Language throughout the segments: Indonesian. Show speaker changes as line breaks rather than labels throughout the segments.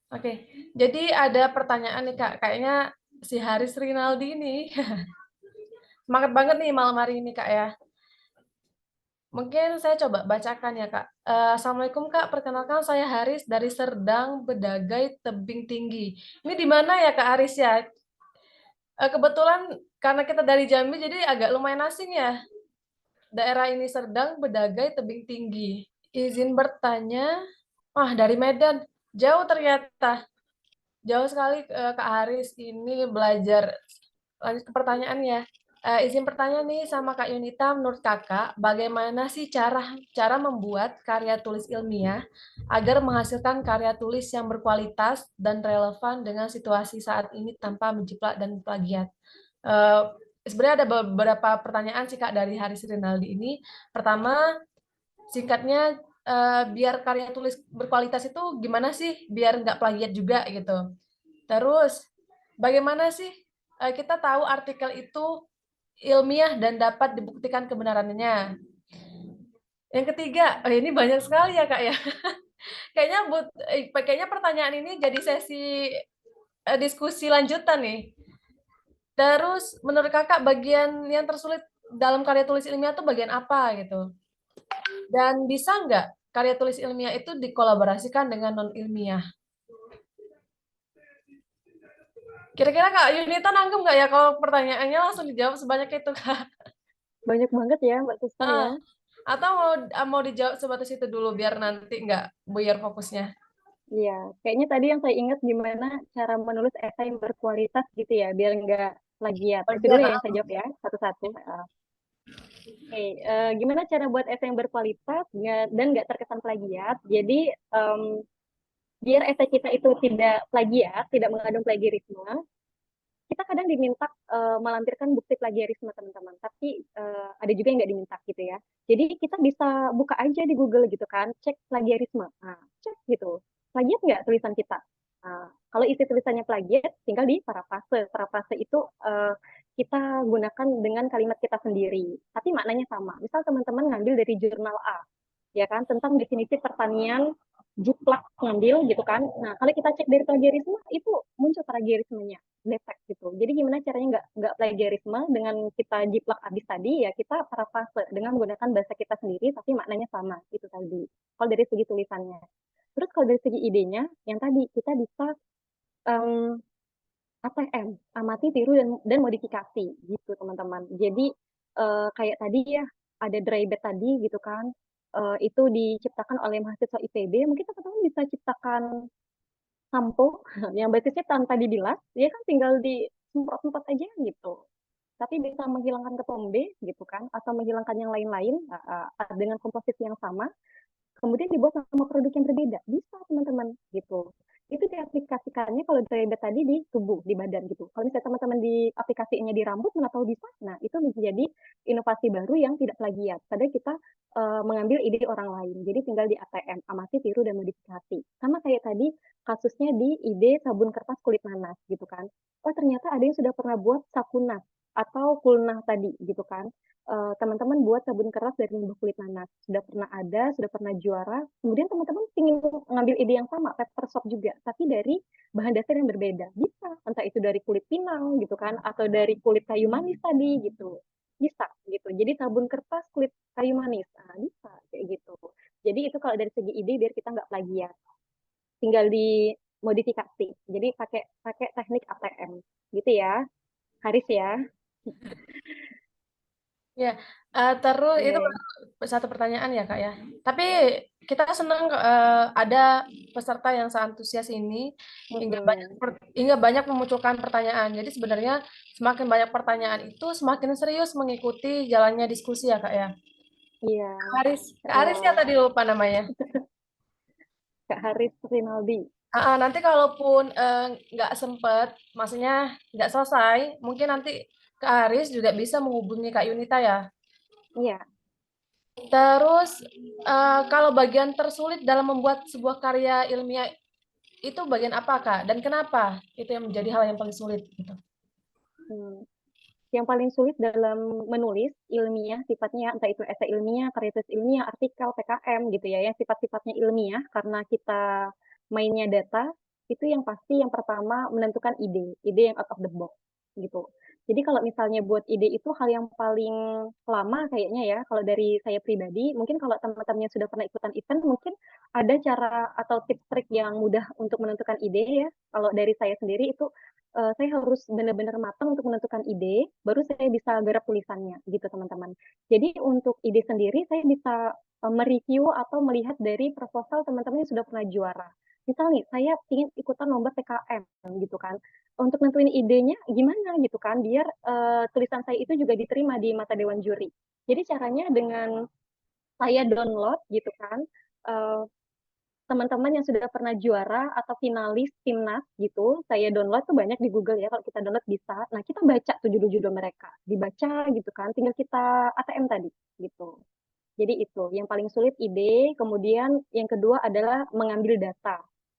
Oke, jadi ada pertanyaan nih Kak, kayaknya si Haris Rinaldi ini semangat banget nih malam hari ini Kak ya. Mungkin saya coba bacakan ya Kak. Assalamualaikum Kak, perkenalkan saya Haris dari Serdang, Bedagai, Tebing Tinggi. Ini di mana ya Kak Haris ya? Kebetulan karena kita dari Jambi jadi agak lumayan asing ya. Daerah ini Serdang, Bedagai, Tebing Tinggi. Izin bertanya, dari Medan. Jauh ternyata. Jauh sekali Kak Haris ini belajar. Lanjut ke pertanyaannya. Izin bertanya nih sama Kak Yunita, menurut Kakak, bagaimana sih cara cara membuat karya tulis ilmiah agar menghasilkan karya tulis yang berkualitas dan relevan dengan situasi saat ini tanpa menjiplak dan plagiat? Eh, Sebenarnya ada beberapa pertanyaan sih Kak dari Haris Rinaldi ini. Pertama, singkatnya biar karya tulis berkualitas itu gimana sih biar nggak plagiat juga gitu. Terus, bagaimana sih kita tahu artikel itu ilmiah dan dapat dibuktikan kebenarannya? Yang ketiga, ini banyak sekali ya Kak ya. Kayaknya pertanyaan ini jadi sesi diskusi lanjutan nih. Terus, menurut Kakak bagian yang tersulit dalam karya tulis ilmiah itu bagian apa gitu? Dan bisa nggak karya tulis ilmiah itu dikolaborasikan dengan non ilmiah? Kira-kira Kak Yunita nanggung nggak ya kalau pertanyaannya langsung dijawab sebanyak itu Kak?
Banyak banget ya Mbak Susan
Heeh.
ya.
Atau mau dijawab sebatas itu dulu biar nanti nggak buyar fokusnya.
Iya, kayaknya tadi yang saya ingat gimana cara menulis esai yang berkualitas gitu ya, biar nggak plagiat. Itu
Bagian
dulu ya yang saya jawab ya, satu-satu. Oke, gimana cara buat esai yang berkualitas dan nggak terkesan plagiat? Jadi, em, biar esai kita itu tidak plagiat, tidak mengandung plagiarisme, kita kadang diminta melampirkan bukti plagiarisme teman-teman, tapi ada juga yang nggak diminta gitu ya. Jadi kita bisa buka aja di Google gitu kan, cek plagiarisme. Nah, cek gitu, plagiat nggak tulisan kita? Nah, kalau isi tulisannya plagiat, tinggal di parafrase. Parafrase itu kita gunakan dengan kalimat kita sendiri, tapi maknanya sama. Misal teman-teman ngambil dari jurnal A, ya kan, tentang definisi pertanian jiplak ngambil gitu kan. Nah, kalau kita cek dari plagiarisme, itu muncul plagiarismenya defect gitu. Jadi gimana caranya nggak plagiarisme dengan kita jiplak abis tadi ya kita parafrase dengan menggunakan bahasa kita sendiri tapi maknanya sama itu tadi. Kalau dari segi tulisannya. Terus kalau dari segi idenya yang tadi kita bisa um, ATM, amati, tiru dan modifikasi gitu teman-teman. Jadi kayak tadi ya ada dry bed tadi gitu kan. Itu diciptakan oleh mahasiswa IPB, mungkin teman-teman bisa ciptakan sampo yang basisnya tanpa dibilas, dia kan tinggal disemprot-semprot aja gitu. Tapi bisa menghilangkan ketombe gitu kan, atau menghilangkan yang lain-lain dengan komposisi yang sama, kemudian dibuat sama produk yang berbeda. Bisa teman-teman gitu. Itu diaplikasikannya kalau diabetes tadi di tubuh, di badan gitu. Kalau misalnya teman-teman di aplikasinya di rambut, mana tahu bisa. Nah, itu menjadi inovasi baru yang tidak plagiat. Padahal kita mengambil ide orang lain. Jadi tinggal di ATM, amati, tiru, dan modifikasi. Sama kayak tadi kasusnya di ide sabun kertas kulit nanas gitu kan. Oh ternyata ada yang sudah pernah buat sakunah atau kulnah tadi gitu kan. Teman-teman buat sabun keras dari limbah kulit nanas. Sudah pernah ada, sudah pernah juara. Kemudian teman-teman ingin mengambil ide yang sama, pepper shop juga, tapi dari bahan dasar yang berbeda. Bisa, entah itu dari kulit pinang gitu kan, atau dari kulit kayu manis tadi gitu. Bisa gitu. Jadi sabun kertas kulit kayu manis, bisa kayak gitu. Jadi itu kalau dari segi ide biar kita nggak plagiat. Tinggal dimodifikasi. Jadi pakai pakai teknik ATM gitu ya. Haris ya.
Ya, terus itu
Oke.
baru satu pertanyaan ya Kak ya. Tapi kita senang ada peserta yang seantusias ini
Mm-mm.
hingga banyak memunculkan pertanyaan. Jadi sebenarnya semakin banyak pertanyaan itu semakin serius mengikuti jalannya diskusi ya Kak ya.
Iya.
Kak Haris ya tadi lupa namanya.
Kak Haris Rinaldi.
Nanti kalaupun nggak sempet, maksudnya nggak selesai, mungkin nanti Kak Haris juga bisa menghubungi Kak Yunita ya.
Iya.
Terus kalau bagian tersulit dalam membuat sebuah karya ilmiah itu bagian apa Kak? Dan kenapa? Itu yang menjadi hal yang paling sulit gitu.
Hmm. Yang paling sulit dalam menulis ilmiah sifatnya entah itu esai ilmiah, karya tulis ilmiah, artikel, PKM gitu ya, yang sifat-sifatnya ilmiah karena kita mainnya data. itu yang pasti yang pertama menentukan ide yang out of the box gitu. Jadi kalau misalnya buat ide itu hal yang paling lama kayaknya ya, kalau dari saya pribadi, mungkin kalau teman-temannya sudah pernah ikutan event, mungkin ada cara atau tips trik yang mudah untuk menentukan ide ya. Kalau dari saya sendiri itu saya harus benar-benar matang untuk menentukan ide, baru saya bisa garap tulisannya gitu teman-teman. Jadi untuk ide sendiri saya bisa mereview atau melihat dari proposal teman-teman yang sudah pernah juara. Misal nih, saya ingin ikutan lomba TKM gitu kan. Untuk nentuin idenya gimana gitu kan, biar tulisan saya itu juga diterima di mata dewan juri. Jadi caranya dengan saya download gitu kan, eh, teman-teman yang sudah pernah juara atau finalis timnas gitu, saya download tuh banyak di Google ya, kalau kita download bisa. Nah, kita baca tuh judul-judul mereka, dibaca gitu kan, tinggal kita ATM tadi gitu. Jadi itu, yang paling sulit ide, kemudian yang kedua adalah mengambil data.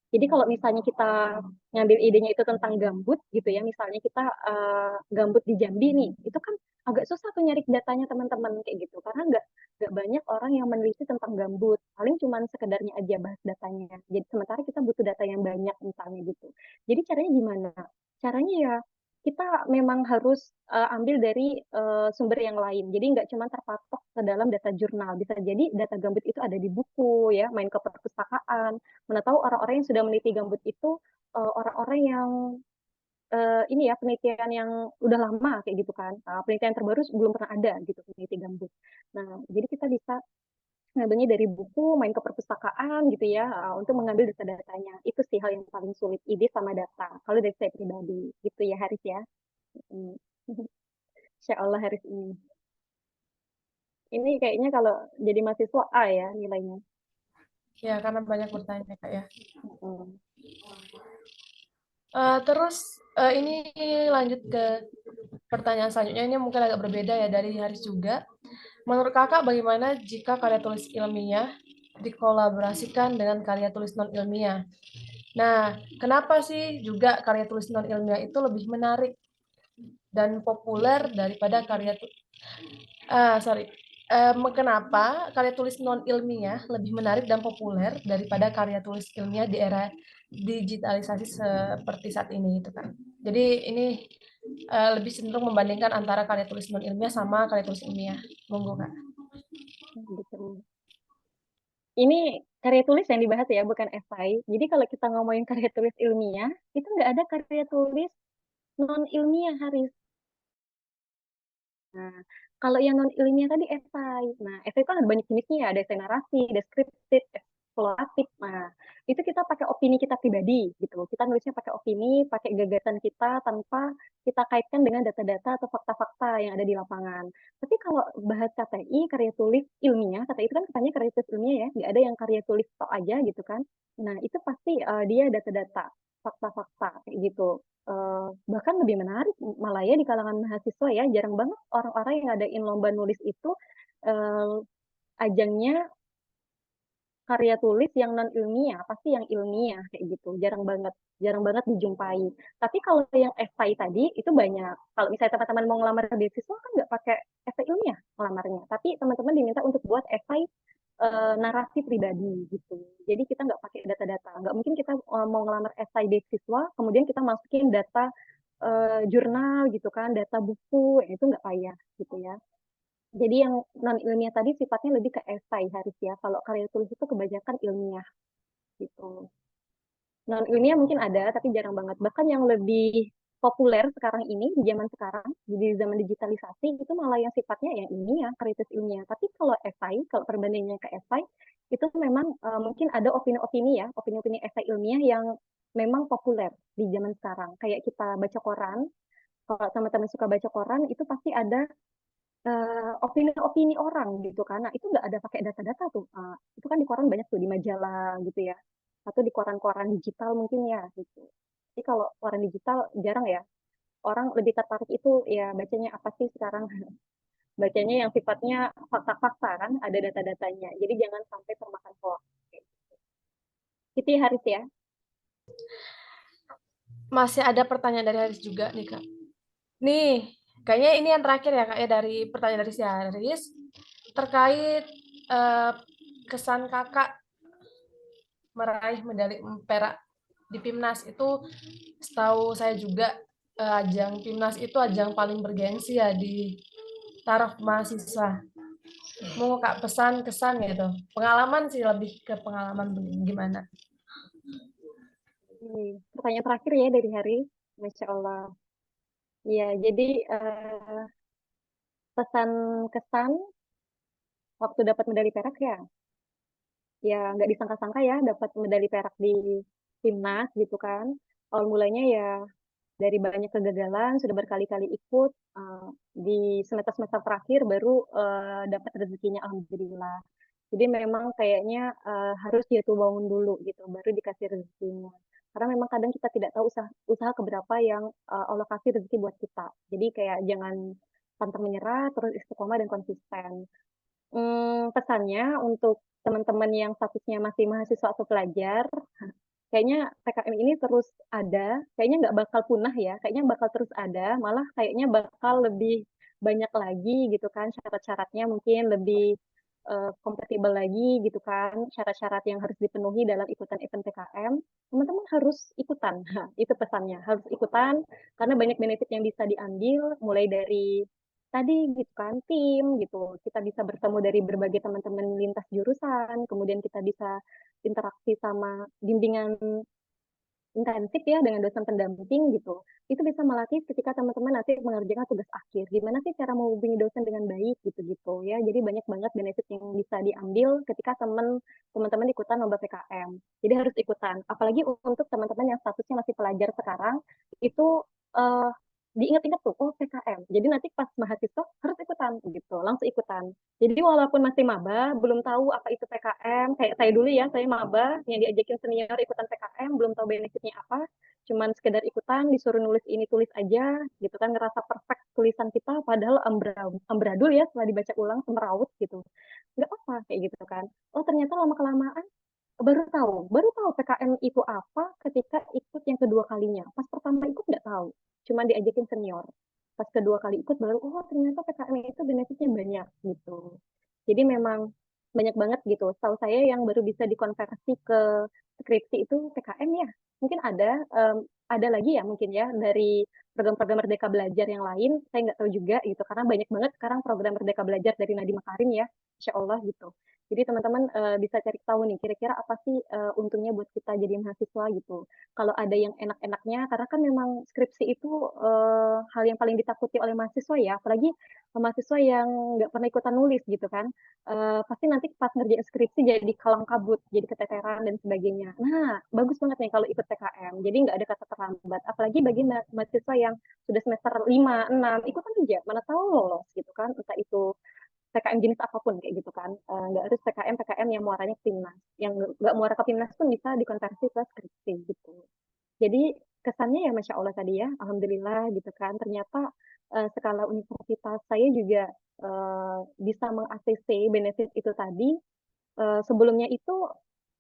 Jadi kalau misalnya kita ngambil idenya itu tentang gambut gitu ya, misalnya kita gambut di Jambi nih, itu kan agak susah tuh nyari datanya teman-teman kayak gitu, karena nggak banyak orang yang meneliti tentang gambut, paling cuma sekedarnya aja bahas datanya. Jadi sementara kita butuh data yang banyak misalnya gitu. Jadi caranya gimana? Caranya ya kita memang harus ambil dari sumber yang lain. Jadi nggak cuma terpatok ke dalam data jurnal. Bisa jadi data gambut itu ada di buku, ya, main ke perpustakaan. Mana tahu orang-orang yang sudah meneliti gambut itu orang-orang yang ini ya penelitian yang udah lama kayak gitu kan. Penelitian terbaru belum pernah ada gitu peneliti gambut. Nah, jadi kita bisa ngambilnya dari buku, main ke perpustakaan gitu ya, untuk mengambil data-datanya. Itu sih hal yang paling sulit, ide sama data. Kalau dari saya pribadi, gitu ya Haris ya. Hmm. Insya Allah Haris ini. Ini kayaknya kalau jadi mahasiswa A ya nilainya.
Ya, karena banyak bertanya Kak ya.
Hmm.
Terus ini lanjut ke pertanyaan selanjutnya, ini mungkin agak berbeda ya dari Haris juga. Menurut Kakak bagaimana jika karya tulis ilmiah dikolaborasikan dengan karya tulis non-ilmiah? Nah, kenapa sih juga karya tulis non-ilmiah itu lebih menarik dan populer daripada karya sorry. Kenapa karya tulis non-ilmiah lebih menarik dan populer daripada karya tulis ilmiah di era digitalisasi seperti saat ini gitu kan. Jadi ini lebih cenderung membandingkan antara karya tulis non-ilmiah sama karya tulis ilmiah. Monggo Kak.
Gitu. Ini karya tulis yang dibahas ya, bukan esai. Jadi kalau kita ngomongin karya tulis ilmiah, itu nggak ada karya tulis non ilmiah Haris. Nah, kalau yang non ilmiah tadi esai. Nah, esai kan ada banyak jenisnya ya, ada esai narasi, deskriptif, eksploratif. Nah, itu kita pakai opini kita pribadi gitu. Kita nulisnya pakai opini, pakai gagasan kita tanpa kita kaitkan dengan data-data atau fakta-fakta yang ada di lapangan. Tapi kalau bahas KTI, karya tulis ilmiah, KTI itu kan katanya karya tulis ilmiah ya, nggak ada yang karya tulis tok aja gitu kan. Nah, itu pasti dia data-data, fakta-fakta kayak gitu. Bahkan lebih menarik malah ya di kalangan mahasiswa ya, jarang banget orang-orang yang ngadain lomba nulis itu eh, ajangnya karya tulis yang non ilmiah, pasti yang ilmiah kayak gitu, jarang banget dijumpai. Tapi kalau yang esai tadi itu banyak. Kalau misalnya teman-teman mau ngelamar beasiswa kan nggak pakai esai ilmiah ngelamarnya, tapi teman-teman diminta untuk buat esai narasi pribadi gitu. Jadi kita nggak pakai data-data. Nggak mungkin kita mau ngelamar esai beasiswa, kemudian kita masukin data jurnal gitu kan, data buku, itu nggak payah gitu ya. Jadi yang non ilmiah tadi sifatnya lebih ke esai Haris ya. Kalau karya tulis itu kebanyakan ilmiah gitu. Non ilmiah mungkin ada, tapi jarang banget. Bahkan yang lebih populer sekarang ini di zaman sekarang, di zaman digitalisasi itu malah yang sifatnya yang ilmiah, karya tulis ilmiah. Tapi kalau esai, kalau perbandingannya ke esai, itu memang mungkin ada opini-opini ya, opini-opini esai ilmiah yang memang populer di zaman sekarang. Kayak kita baca koran, kalau teman-teman suka baca koran, itu pasti ada opini-opini orang gitu kan. Nah, itu nggak ada pakai data-data tuh. Itu kan di koran banyak tuh, di majalah gitu ya. Atau di koran-koran digital mungkin ya gitu. Jadi kalau koran digital jarang ya. Orang lebih tertarik itu ya bacanya apa sih sekarang. Bacanya yang sifatnya fakta-fakta kan, ada data-datanya. Jadi jangan sampai termakan hoax. Itu ya Haris ya.
Masih ada pertanyaan dari Haris juga nih Kak. Nih, kayaknya ini yang terakhir ya Kak ya dari pertanyaan dari si Haris terkait eh, kesan Kakak meraih medali perak di PIMNAS itu setahu saya juga ajang PIMNAS itu ajang paling bergengsi ya di taraf mahasiswa. Mau Kak pesan kesan gitu. Pengalaman sih lebih ke pengalaman gimana.
Pertanyaan terakhir ya dari Hari. Masya Allah. Ya, jadi pesan kesan waktu dapat medali perak ya, ya nggak disangka-sangka ya dapat medali perak di timnas gitu kan. Awal mulanya ya dari banyak kegagalan, sudah berkali-kali ikut di semester-semester terakhir baru dapat rezekinya alhamdulillah. Jadi memang kayaknya harus jatuh bangun dulu gitu, baru dikasih rezekinya. Karena memang kadang kita tidak tahu usaha keberapa yang Allah kasih rezeki buat kita. Jadi kayak jangan pantang menyerah, terus istiqomah dan konsisten. Pesannya untuk teman-teman yang statusnya masih mahasiswa atau pelajar, kayaknya PKM ini terus ada, kayaknya nggak bakal punah ya, kayaknya bakal terus ada, malah kayaknya bakal lebih banyak lagi gitu kan, syarat-syaratnya mungkin lebih kompatibel lagi gitu kan, syarat-syarat yang harus dipenuhi dalam ikutan event PKM, teman-teman harus ikutan, itu pesannya, harus ikutan, karena banyak benefit yang bisa diambil, mulai dari tadi gitu kan, tim gitu, kita bisa bertemu dari berbagai teman-teman lintas jurusan, kemudian kita bisa interaksi sama bimbingan intensif ya dengan dosen pendamping gitu. Itu bisa melatih ketika teman-teman nanti mengerjakan tugas akhir. Gimana sih cara menghubungi dosen dengan baik gitu-gitu ya. Jadi banyak banget benefit yang bisa diambil ketika teman-teman ikutan lomba PKM. Jadi harus ikutan. Apalagi untuk teman-teman yang statusnya masih pelajar sekarang, itu uh, diingat-ingat tuh, oh PKM. Jadi nanti pas mahasiswa harus ikutan gitu, langsung ikutan. Jadi walaupun masih maba, belum tahu apa itu PKM, kayak saya dulu ya, saya maba yang diajakin senior ikutan PKM, belum tahu benefitnya apa, cuman sekedar ikutan, disuruh nulis ini tulis aja, gitu kan, ngerasa perfect tulisan kita, padahal amburadul ya, setelah dibaca ulang, semeraut gitu. Nggak apa, kayak gitu kan. Oh ternyata lama-kelamaan baru tahu PKM itu apa ketika ikut yang kedua kalinya. Pas pertama ikut nggak tahu, cuma diajakin senior. Pas kedua kali ikut baru, oh ternyata PKM itu benefitnya banyak gitu. Jadi memang banyak banget gitu. Setahu saya yang baru bisa dikonversi ke skripsi itu PKM ya. Mungkin ada lagi ya mungkin ya dari program-program Merdeka Belajar yang lain. Saya nggak tahu juga gitu karena banyak banget sekarang program Merdeka Belajar dari Nadiem Makarim ya. Insya Allah gitu. Jadi teman-teman bisa cari tahu nih kira-kira apa sih untungnya buat kita jadi mahasiswa gitu. Kalau ada yang enak-enaknya, karena kan memang skripsi itu hal yang paling ditakuti oleh mahasiswa ya, apalagi mahasiswa yang nggak pernah ikutan nulis gitu kan. Pasti nanti pas ngerjain skripsi jadi kalang kabut, jadi keteteran dan sebagainya. Nah, bagus banget nih kalau ikut PKM. Jadi nggak ada kata terlambat. Apalagi bagi mahasiswa yang sudah semester 5, 6, ikutan aja. Mana tahu lolos gitu kan. Entah itu PKM jenis apapun kayak gitu kan. Nggak harus PKM yang muaranya ke timnas. Yang nggak muara ke timnas pun bisa dikonversi ke skripsi gitu. Jadi kesannya ya Masya Allah tadi ya, Alhamdulillah gitu kan. Ternyata skala universitas saya juga bisa meng-ACC benefit itu tadi. Sebelumnya itu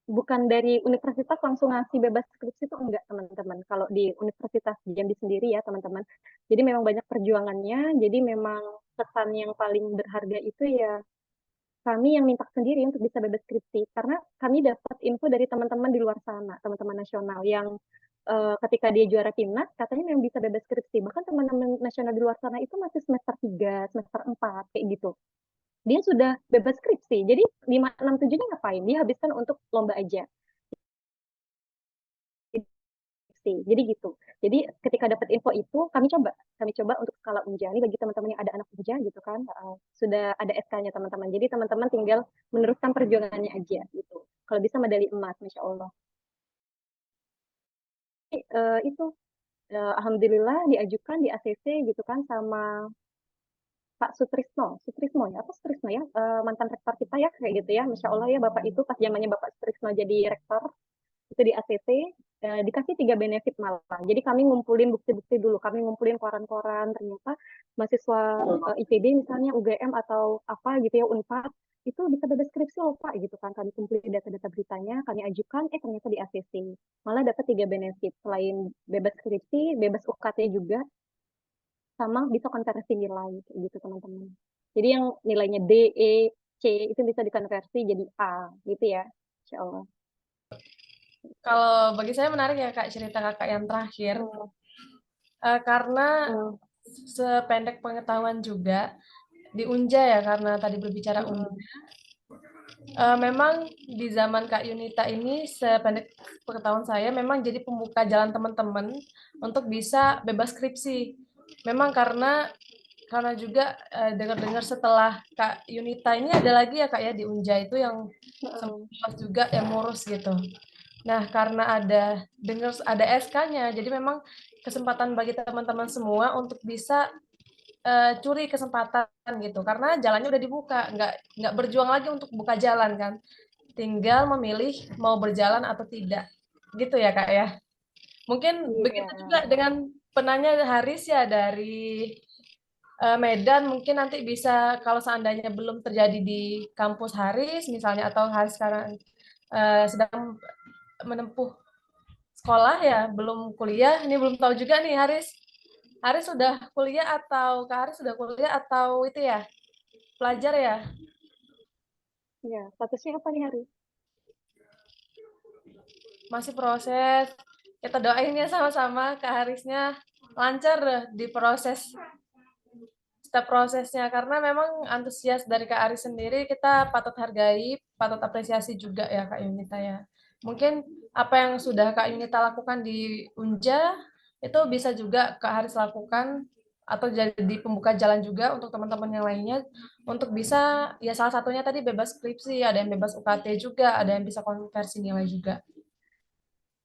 bukan dari universitas langsung ngasih bebas skripsi itu enggak teman-teman. Kalau di Universitas Jambi sendiri ya teman-teman. Jadi memang banyak perjuangannya. Jadi memang kesan yang paling berharga itu ya kami yang minta sendiri untuk bisa bebas skripsi karena kami dapat info dari teman-teman di luar sana, teman-teman nasional yang ketika dia juara timnas katanya memang bisa bebas skripsi. Bahkan teman-teman nasional di luar sana itu masih semester 3, semester 4 kayak gitu. Dia sudah bebas skripsi. Jadi 5 6 7-nya ngapain? Dia habiskan untuk lomba aja. Jadi gitu. Jadi ketika dapat info itu kami coba untuk skala Unja. Ini bagi teman-teman yang ada anak Unja gitu kan, sudah ada SK-nya teman-teman. Jadi teman-teman tinggal meneruskan perjuangannya aja gitu. Kalau bisa medali emas, Masya Allah. Itu alhamdulillah diajukan di ACC gitu kan sama Pak Sutrisno ya, apa Sutrisno ya, mantan rektor kita ya kayak gitu ya, Masya Allah ya Bapak itu pas zamannya Bapak Sutrisno jadi rektor itu di ACC dikasih 3 benefit malah. Jadi kami ngumpulin bukti-bukti dulu, kami ngumpulin koran-koran, ternyata mahasiswa IPB misalnya UGM atau apa gitu ya Unpad itu bisa bebas skripsi loh Pak gitu kan. Kami kumpulin data-data beritanya, kami ajukan, ternyata di ACC. Malah dapat 3 benefit selain bebas skripsi, bebas UKT juga, sama bisa konversi nilai gitu teman-teman. Jadi yang nilainya D, E, C itu bisa dikonversi jadi A gitu ya, Insya Allah.
Kalau bagi saya menarik ya Kak cerita Kakak yang terakhir,
Oh,
karena
oh,
sependek pengetahuan juga di Unja ya karena tadi berbicara Unja.
mm,
Memang di zaman Kak Yunita ini sependek pengetahuan saya memang jadi pembuka jalan teman-teman untuk bisa bebas skripsi. Memang karena juga dengar-dengar setelah Kak Yunita ini ada lagi ya Kak ya di Unja itu yang
mm,
sempat juga yang ngurus gitu. Nah, karena ada SK-nya, jadi memang kesempatan bagi teman-teman semua untuk bisa curi kesempatan gitu. Karena jalannya udah dibuka, nggak berjuang lagi untuk buka jalan kan. Tinggal memilih mau berjalan atau tidak. Gitu ya, Kak ya. Mungkin
iya.
begitu juga dengan penanya Haris ya dari Medan, mungkin nanti bisa kalau seandainya belum terjadi di kampus Haris misalnya atau Haris sekarang sedang menempuh sekolah ya, belum kuliah. Ini belum tahu juga nih Haris. Haris sudah kuliah atau Kak Haris sudah kuliah atau itu ya, pelajar ya?
Iya, statusnya apa nih Hari?
Masih proses. Kita doain ya sama-sama Kak Harisnya lancar deh di setiap prosesnya karena memang antusias dari Kak Aris sendiri kita patut hargai, patut apresiasi juga ya Kak Yunita ya. Mungkin apa yang sudah Kak Yunita lakukan di Unja itu bisa juga Kak Haris lakukan atau jadi pembuka jalan juga untuk teman-teman yang lainnya untuk bisa ya salah satunya tadi bebas skripsi, ada yang bebas UKT juga, ada yang bisa konversi nilai juga.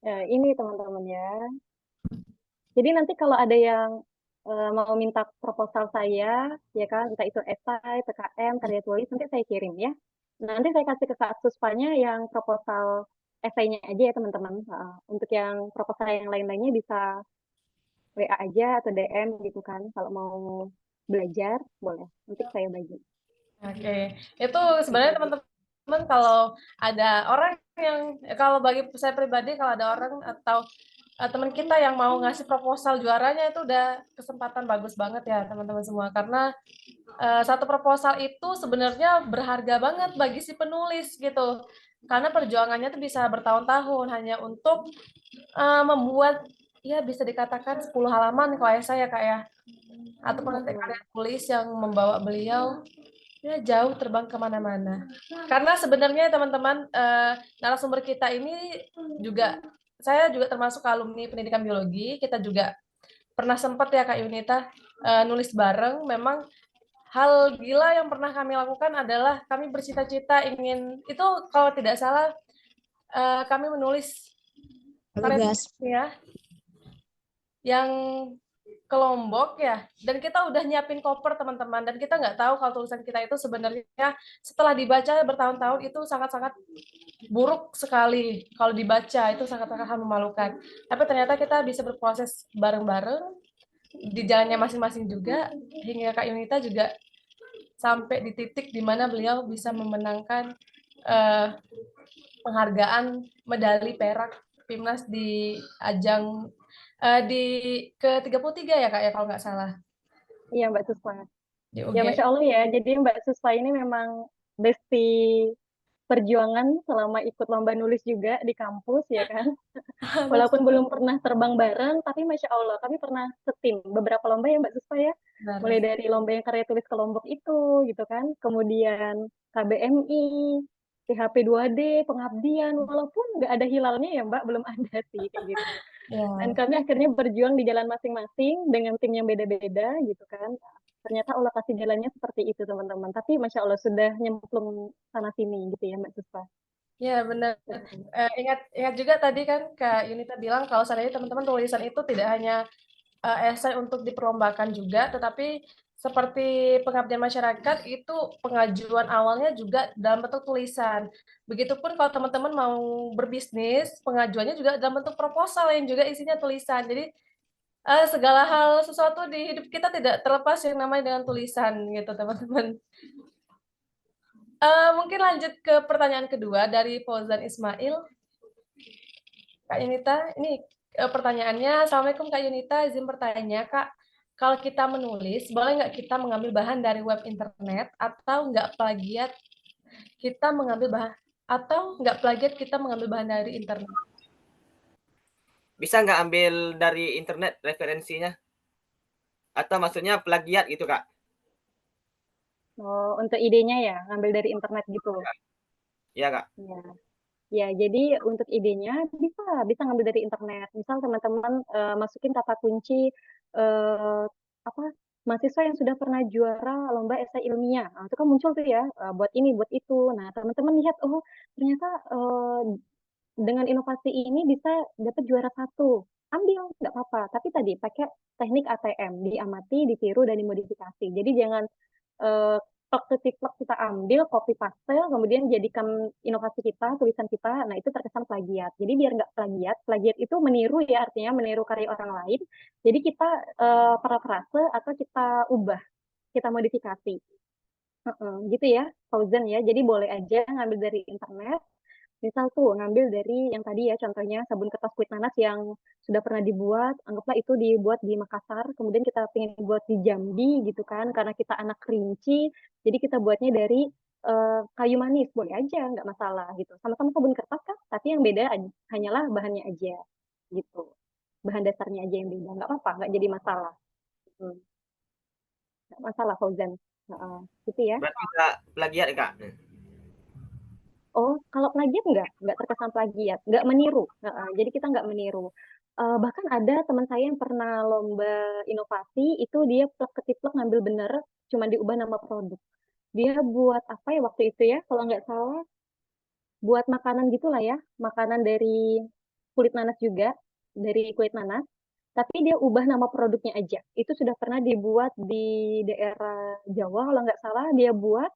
Ya, ini teman-teman ya. Jadi nanti kalau ada yang mau minta proposal saya, ya kan, entah itu esai, PKM, karya tulis, nanti saya kirim ya. Nanti saya kasih ke Kak Suspanya yang proposal esainya aja ya teman-teman. Untuk yang proposal yang lain-lainnya bisa WA aja atau DM gitu kan. Kalau mau belajar, boleh. Nanti saya bagi.
Oke, itu sebenarnya teman-teman kalau ada orang yang kalau bagi saya pribadi kalau ada orang atau teman kita yang mau ngasih proposal juaranya itu udah kesempatan bagus banget ya teman-teman semua karena satu proposal itu sebenarnya berharga banget bagi si penulis gitu karena perjuangannya tuh bisa bertahun-tahun hanya untuk membuat ya bisa dikatakan 10 halaman kalau saya kak ya atau karya
Mm-mm.
tulis yang membawa beliau ya jauh terbang kemana-mana. Karena sebenarnya teman-teman narasumber kita ini juga saya juga termasuk alumni pendidikan biologi. Kita juga pernah sempat ya Kak Yunita nulis bareng. Memang hal gila yang pernah kami lakukan adalah kami bercita-cita ingin itu kalau tidak salah kami menulis karya
Tugas.
ya yang ke Lombok ya, dan kita udah nyiapin koper teman-teman, dan kita nggak tahu kalau tulisan kita itu sebenarnya setelah dibaca bertahun-tahun itu sangat-sangat buruk sekali kalau dibaca itu sangat-sangat memalukan. Tapi ternyata kita bisa berproses bareng-bareng di jalannya masing-masing juga hingga Kak Yunita juga sampai di titik di mana beliau bisa memenangkan eh, penghargaan medali perak Timnas di ajang di ke-33 ya Kak ya kalau nggak salah
Iya Mbak Suspa.
di
Ya
UGM.
Masya Allah ya, jadi Mbak Suspa ini memang besti perjuangan selama ikut lomba nulis juga di kampus ya kan. Walaupun belum pernah terbang bareng, tapi Masya Allah kami pernah setim beberapa lomba ya Mbak Suspa ya. Mulai
Benar.
dari lomba yang karya tulis ke Lombok itu gitu kan. Kemudian KBMI, PHP 2D, pengabdian, walaupun nggak ada hilalnya ya Mbak, belum ada sih kayak gitu. Dan
Ya,
kami akhirnya berjuang di jalan masing-masing dengan tim yang beda-beda gitu kan. Ternyata Allah kasih jalannya seperti itu teman-teman. Tapi Masya Allah sudah nyemplung sana sini gitu ya Mbak Suspa.
ya benar. Ingat ingat juga tadi kan Kak Yunita bilang kalau seandainya teman-teman tulisan itu tidak hanya esai untuk diperlombakan juga, tetapi seperti pengabdian masyarakat itu pengajuan awalnya juga dalam bentuk tulisan. Begitupun kalau teman-teman mau berbisnis, pengajuannya juga dalam bentuk proposal yang juga isinya tulisan. Jadi segala hal sesuatu di hidup kita tidak terlepas yang namanya dengan tulisan gitu teman-teman. Mungkin lanjut ke pertanyaan kedua dari Fauzan Ismail. Kak Yunita, ini pertanyaannya, Assalamualaikum Kak Yunita, izin bertanya Kak, kalau kita menulis, boleh nggak kita mengambil bahan dari web internet atau nggak plagiat kita mengambil bahan atau nggak plagiat kita mengambil bahan dari internet?
bisa nggak ambil dari internet referensinya? Atau maksudnya plagiat gitu, Kak?
Oh, untuk idenya ya, ngambil dari internet gitu.
Iya, Kak.
Ya. Ya, jadi untuk idenya bisa bisa ngambil dari internet. Misal teman-teman masukin kata kunci apa mahasiswa yang sudah pernah juara lomba esai ilmiah. Nah, itu kan muncul tuh ya buat ini, buat itu. Nah, teman-teman lihat oh ternyata dengan inovasi ini bisa dapat juara satu. Ambil, nggak apa-apa. Tapi tadi pakai teknik ATM, diamati, ditiru, dan dimodifikasi. Jadi jangan eh, plek plek kita ambil, copy paste, kemudian jadikan inovasi kita, tulisan kita, nah itu terkesan plagiat. Jadi biar nggak plagiat, plagiat itu meniru ya, artinya meniru karya orang lain. Jadi kita parafrase atau kita ubah, kita modifikasi. Gitu ya, Fauzan ya. Jadi boleh aja ngambil dari internet, misal tuh ngambil dari yang tadi ya contohnya sabun kertas kulit nanas yang sudah pernah dibuat, anggaplah itu dibuat di Makassar, kemudian kita pengen buat di Jambi gitu kan, karena kita anak Kerinci, jadi kita buatnya dari kayu manis, boleh aja, nggak masalah gitu. Sama-sama sabun kertas kan, tapi yang beda hanyalah bahannya aja gitu. Bahan dasarnya aja yang beda, nggak apa-apa, nggak jadi masalah. Hmm, nggak masalah Fauzan. Heeh, gitu ya.
Berarti nggak plagiat, Kak?
Oh, kalau plagiat nggak terkesan plagiat, nggak meniru. Jadi kita nggak meniru. Bahkan ada teman saya yang pernah lomba inovasi, itu dia plek ketiplek ngambil bener, cuma diubah nama produk. Dia buat apa ya waktu itu ya, kalau nggak salah, buat makanan gitulah ya, makanan dari kulit nanas juga, dari kulit nanas. Tapi dia ubah nama produknya aja. Itu sudah pernah dibuat di daerah Jawa, kalau nggak salah, dia buat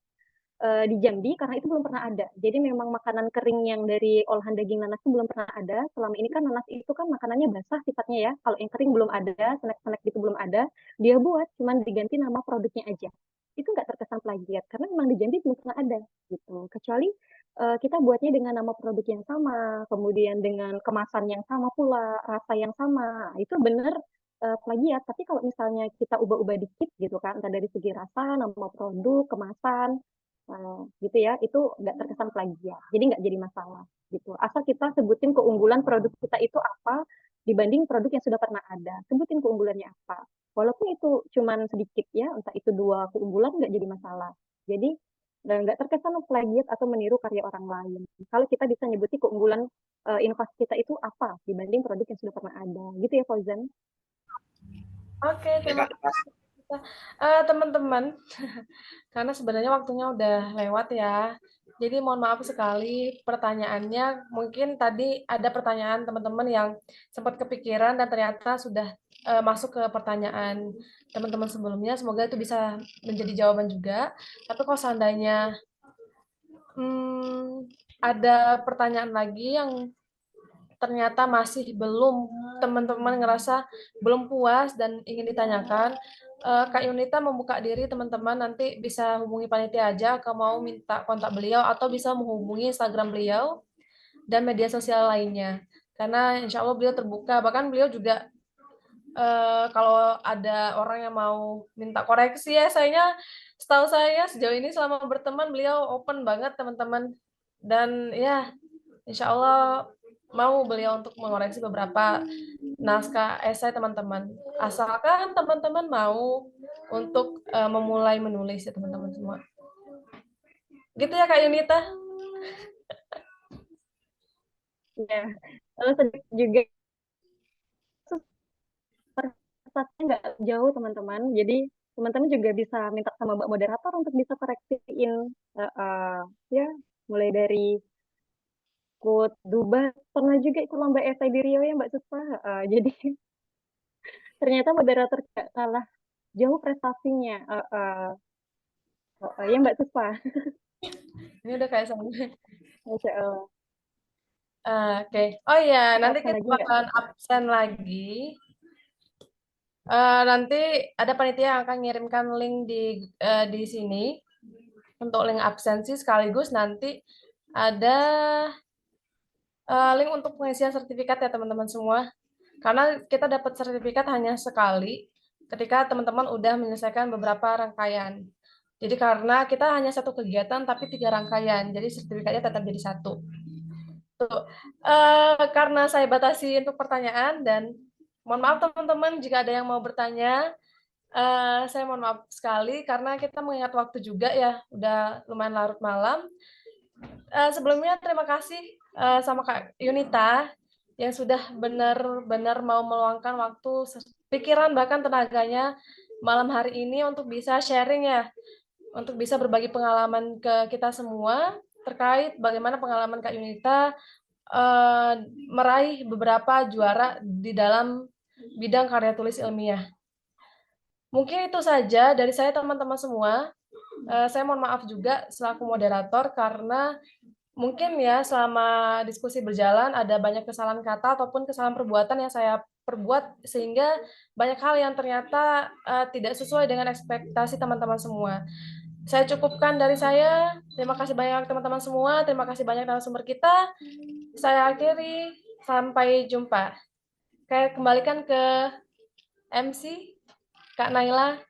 di Jambi karena itu belum pernah ada. Jadi memang makanan kering yang dari olahan daging nanas itu belum pernah ada. Selama ini kan nanas itu kan makanannya basah sifatnya ya. Kalau yang kering belum ada, snack-snack itu belum ada. Dia buat cuman diganti nama produknya aja. Itu nggak terkesan plagiat karena memang di Jambi belum pernah ada gitu. Kecuali kita buatnya dengan nama produk yang sama, kemudian dengan kemasan yang sama pula, rasa yang sama. Itu benar plagiat. Tapi kalau misalnya kita ubah-ubah dikit gitu kan, entah dari segi rasa, nama produk, kemasan, gitu ya, itu nggak terkesan plagiat. Jadi nggak jadi masalah gitu. Asal kita sebutin keunggulan produk kita itu apa dibanding produk yang sudah pernah ada. Sebutin keunggulannya apa. Walaupun itu cuman sedikit ya, entah itu dua keunggulan nggak jadi masalah. Jadi nggak terkesan plagiat atau meniru karya orang lain. Kalau kita bisa nyebutin keunggulan inovasi kita itu apa dibanding produk yang sudah pernah ada. Gitu ya, Fauzan.
Oke,
Ya,
terima
Kak.
kasih. Teman-teman, karena sebenarnya waktunya udah lewat ya. Jadi mohon maaf sekali pertanyaannya. Mungkin tadi ada pertanyaan teman-teman yang sempat kepikiran dan ternyata sudah masuk ke pertanyaan teman-teman sebelumnya. Semoga itu bisa menjadi jawaban juga. Tapi kalau seandainya ada pertanyaan lagi yang ternyata masih belum, teman-teman ngerasa belum puas dan ingin ditanyakan, Kak Yunita membuka diri teman-teman, nanti bisa hubungi panitia aja kalau mau minta kontak beliau atau bisa menghubungi Instagram beliau dan media sosial lainnya. Karena insya Allah beliau terbuka, bahkan beliau juga kalau ada orang yang mau minta koreksi ya, setahu saya sejauh ini selama berteman beliau open banget teman-teman, dan ya insya Allah mau beliau untuk mengoreksi beberapa naskah esai teman-teman. Asalkan teman-teman mau untuk memulai menulis ya teman-teman semua. Gitu ya Kak Yunita.
Ya, terus juga prosesnya nggak jauh teman-teman. Jadi teman-teman juga bisa minta sama Mbak Moderator untuk bisa koreksiin ya mulai dari quote Duba pernah juga ikut lomba esai di Rio ya Mbak Suspa. Jadi ternyata moderator nggak kalah jauh prestasinya. Ya Mbak Suspa.
Ini udah kayak sama.
Masya Allah.
Oke. Oh iya,
Ada
nanti
absen
kita
lagi nggak?
bakalan absen lagi. Nanti ada panitia yang akan ngirimkan link di sini untuk link absensi, sekaligus nanti ada link untuk pengisian sertifikat ya teman-teman semua. Karena kita dapat sertifikat hanya sekali ketika teman-teman udah menyelesaikan beberapa rangkaian. Jadi karena kita hanya satu kegiatan tapi tiga rangkaian, jadi sertifikatnya tetap jadi satu. Karena saya batasi untuk pertanyaan dan mohon maaf teman-teman jika ada yang mau bertanya. Saya mohon maaf sekali karena kita mengingat waktu juga ya, udah lumayan larut malam. Sebelumnya terima kasih sama Kak Yunita yang sudah benar-benar mau meluangkan waktu, pikiran bahkan tenaganya malam hari ini untuk bisa sharing ya, untuk bisa berbagi pengalaman ke kita semua terkait bagaimana pengalaman Kak Yunita meraih beberapa juara di dalam bidang karya tulis ilmiah. Mungkin itu saja dari saya teman-teman semua. Saya mohon maaf juga selaku moderator karena mungkin ya selama diskusi berjalan ada banyak kesalahan kata ataupun kesalahan perbuatan yang saya perbuat sehingga banyak hal yang ternyata tidak sesuai dengan ekspektasi teman-teman semua. Saya cukupkan dari saya. Terima kasih banyak teman-teman semua. Terima kasih banyak narasumber kita. Saya akhiri. Sampai jumpa. Saya kembalikan ke MC, Kak Naila.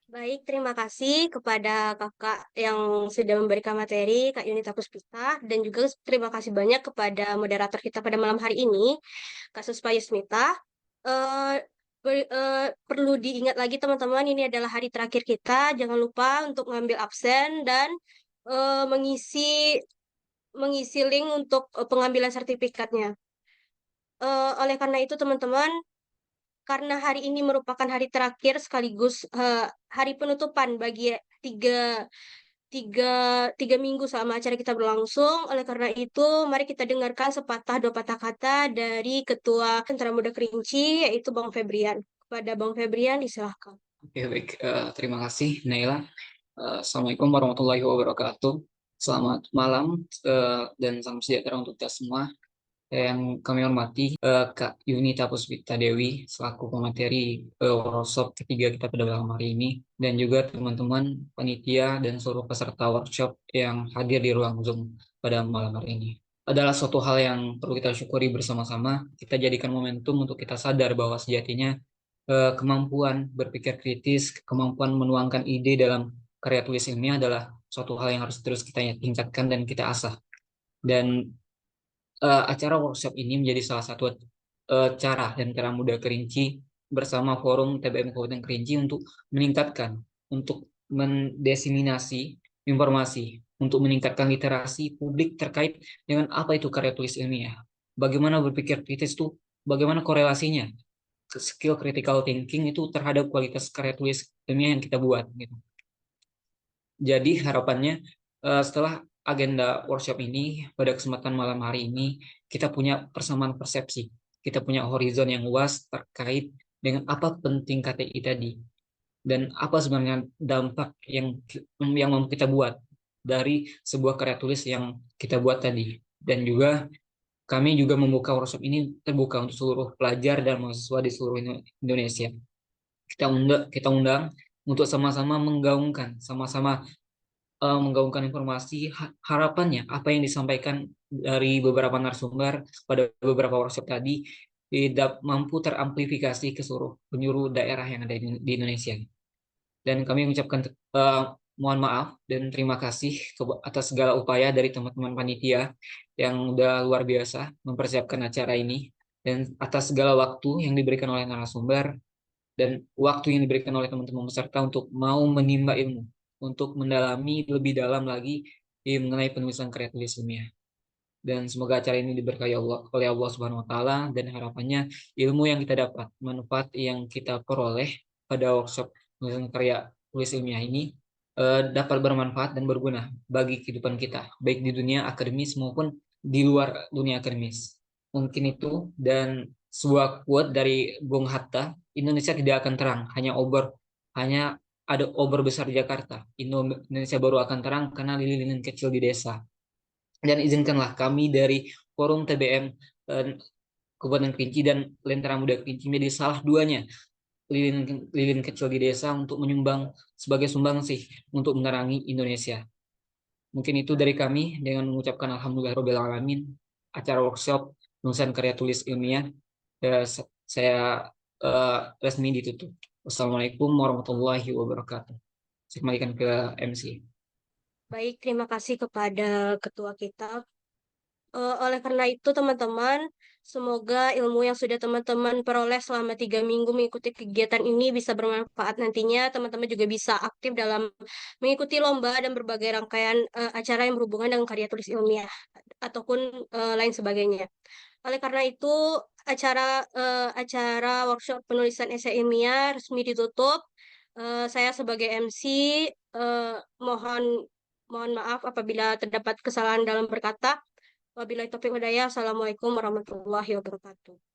Baik, terima kasih kepada kakak yang sudah memberikan materi, Kak Yunita Puspita, dan juga terima kasih banyak kepada moderator kita pada malam hari ini, Kak Suspa Yusmita. Eh, perlu diingat lagi teman-teman, ini adalah hari terakhir kita, jangan lupa untuk mengambil absen dan mengisi link untuk pengambilan sertifikatnya. Oleh karena itu teman-teman, karena hari ini merupakan hari terakhir sekaligus hari penutupan bagi tiga, tiga, 3 minggu selama acara kita berlangsung. Oleh karena itu, mari kita dengarkan sepatah dua patah kata dari Ketua Sentra Muda Kerinci, yaitu Bang Febrian. Kepada Bang Febrian, disilahkan.
Oke, baik. Terima kasih, Naila. Assalamualaikum warahmatullahi wabarakatuh. Selamat malam dan salam sejahtera untuk kita semua. Yang kami hormati Kak Yunita Puspita Dewi selaku pemateri workshop ketiga kita pada malam hari ini, dan juga teman-teman panitia dan seluruh peserta workshop yang hadir di ruang Zoom pada malam hari ini. Adalah suatu hal yang perlu kita syukuri bersama-sama. Kita jadikan momentum untuk kita sadar bahwa sejatinya kemampuan berpikir kritis, kemampuan menuangkan ide dalam karya tulis ilmiah adalah suatu hal yang harus terus kita tingkatkan dan kita asah. Dan acara workshop ini menjadi salah satu cara dan cara muda Kerinci bersama Forum TBM Kabupaten Kerinci untuk meningkatkan, untuk mendesiminasi informasi, untuk meningkatkan literasi publik terkait dengan apa itu karya tulis ilmiah. Bagaimana berpikir kritis itu, bagaimana korelasinya skill critical thinking itu terhadap kualitas karya tulis ilmiah yang kita buat gitu. Jadi harapannya setelah agenda workshop ini pada kesempatan malam hari ini kita punya persamaan persepsi, kita punya horizon yang luas terkait dengan apa penting KTI tadi dan apa sebenarnya dampak yang mau kita buat dari sebuah karya tulis yang kita buat tadi. Dan juga kami juga membuka workshop ini terbuka untuk seluruh pelajar dan mahasiswa di seluruh Indonesia. Kita undang untuk sama-sama menggaungkan, menggaungkan informasi harapannya apa yang disampaikan dari beberapa narasumber pada beberapa workshop tadi tidak mampu teramplifikasi ke seluruh penjuru daerah yang ada di Indonesia. Dan kami mengucapkan mohon maaf dan terima kasih atas segala upaya dari teman-teman panitia yang udah luar biasa mempersiapkan acara ini, dan atas segala waktu yang diberikan oleh narasumber dan waktu yang diberikan oleh teman-teman peserta untuk mau menimba ilmu, untuk mendalami lebih dalam lagi mengenai penulisan karya tulis ilmiah. Dan semoga acara ini diberkahi oleh Allah Subhanahu wa taala, dan harapannya ilmu yang kita dapat, manfaat yang kita peroleh pada workshop penulisan karya tulis ilmiah ini dapat bermanfaat dan berguna bagi kehidupan kita, baik di dunia akademis maupun di luar dunia akademis. Mungkin itu, dan sebuah quote dari Bung Hatta, Indonesia tidak akan terang, hanya ada obor besar di Jakarta. Indonesia baru akan terang karena lilin kecil di desa. Dan izinkanlah kami dari Forum TBM Kabupaten Kerinci dan Lentera Muda Kerinci menjadi salah duanya lilin kecil di desa untuk menyumbang sebagai sumbangsih untuk menerangi Indonesia. Mungkin itu dari kami, dengan mengucapkan alhamdulillahirabbil alamin. Acara workshop penulisan karya tulis ilmiah saya resmi ditutup. Wassalamualaikum warahmatullahi wabarakatuh. Saya kembalikan ke MC.
Baik, terima kasih kepada ketua kita, Oleh karena itu, teman-teman, semoga ilmu yang sudah teman-teman peroleh selama 3 minggu mengikuti kegiatan ini bisa bermanfaat nantinya. Teman-teman juga bisa aktif dalam mengikuti lomba dan berbagai rangkaian acara yang berhubungan dengan karya tulis ilmiah ataupun lain sebagainya. Oleh karena itu, acara workshop penulisan esai ilmiah resmi ditutup. Saya sebagai MC mohon maaf apabila terdapat kesalahan dalam berkata. Wabillahi taufiq hidayah. Assalamualaikum warahmatullahi wabarakatuh.